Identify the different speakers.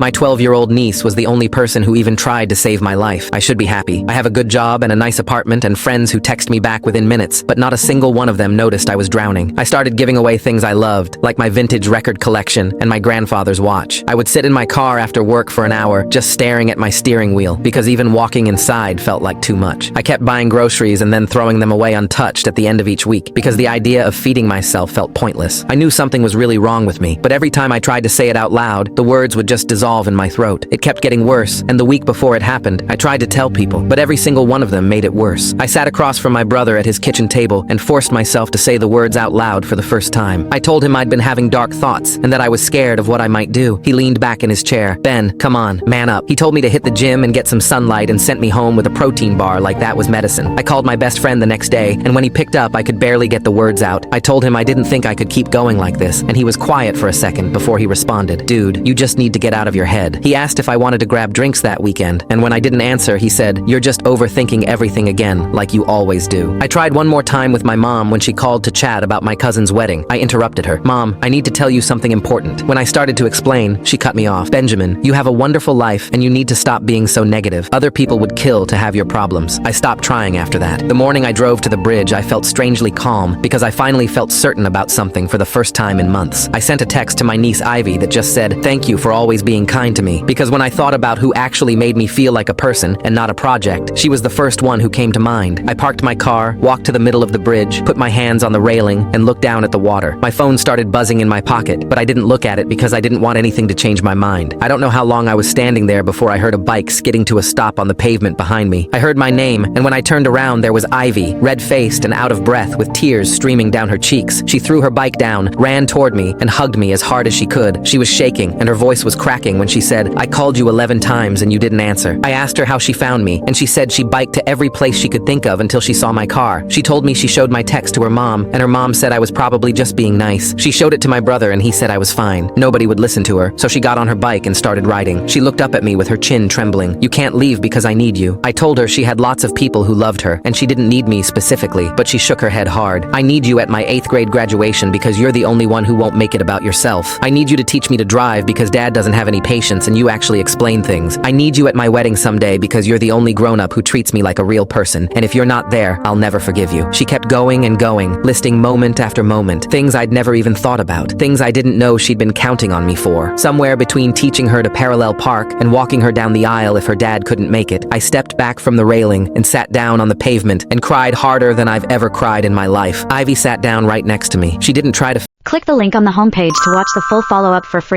Speaker 1: My 12-year-old niece was the only person who even tried to save my life. I should be happy. I have a good job and a nice apartment and friends who text me back within minutes, but not a single one of them noticed I was drowning. I started giving away things I loved, like my vintage record collection and my grandfather's watch. I would sit in my car after work for an hour, just staring at my steering wheel, because even walking inside felt like too much. I kept buying groceries and then throwing them away untouched at the end of each week, because the idea of feeding myself felt pointless. I knew something was really wrong with me, but every time I tried to say it out loud, the words would just dissolve in my throat. It kept getting worse, and the week before it happened, I tried to tell people, but every single one of them made it worse. I sat across from my brother at his kitchen table and forced myself to say the words out loud for the first time. I told him I'd been having dark thoughts and that I was scared of what I might do. He leaned back in his chair. Ben, come on, man up. He told me to hit the gym and get some sunlight and sent me home with a protein bar like that was medicine. I called my best friend the next day, and when he picked up, I could barely get the words out. I told him I didn't think I could keep going like this, and he was quiet for a second before he responded. Dude, you just need to get out of your head. He asked if I wanted to grab drinks that weekend, and when I didn't answer, he said, you're just overthinking everything again, like you always do. I tried one more time with my mom when she called to chat about my cousin's wedding. I interrupted her. Mom, I need to tell you something important. When I started to explain, she cut me off. Benjamin, you have a wonderful life, and you need to stop being so negative. Other people would kill to have your problems. I stopped trying after that. The morning I drove to the bridge, I felt strangely calm, because I finally felt certain about something for the first time in months. I sent a text to my niece Ivy that just said, thank you for always being kind to me, because when I thought about who actually made me feel like a person and not a project, she was the first one who came to mind. I parked my car, walked to the middle of the bridge, put my hands on the railing, and looked down at the water. My phone started buzzing in my pocket, but I didn't look at it because I didn't want anything to change my mind. I don't know how long I was standing there before I heard a bike skidding to a stop on the pavement behind me. I heard my name, and when I turned around, there was Ivy, red-faced and out of breath with tears streaming down her cheeks. She threw her bike down, ran toward me, and hugged me as hard as she could. She was shaking, and her voice was cracking when she said, I called you 11 times and you didn't answer. I asked her how she found me, and she said she biked to every place she could think of until she saw my car. She told me she showed my text to her mom, and her mom said I was probably just being nice. She showed it to my brother and he said I was fine. Nobody would listen to her, so she got on her bike and started riding. She looked up at me with her chin trembling. You can't leave because I need you. I told her she had lots of people who loved her, and she didn't need me specifically, but she shook her head hard. I need you at my 8th grade graduation because you're the only one who won't make it about yourself. I need you to teach me to drive because Dad doesn't have any patience and you actually explain things. I need you at my wedding someday because you're the only grown-up who treats me like a real person, and if you're not there, I'll never forgive you. She kept going and going, listing moment after moment, things I'd never even thought about, things I didn't know she'd been counting on me for. Somewhere between teaching her to parallel park and walking her down the aisle if her dad couldn't make it, I stepped back from the railing and sat down on the pavement and cried harder than I've ever cried in my life. Ivy sat down right next to me. She didn't try to
Speaker 2: Click the link on the homepage to watch the full follow-up for free.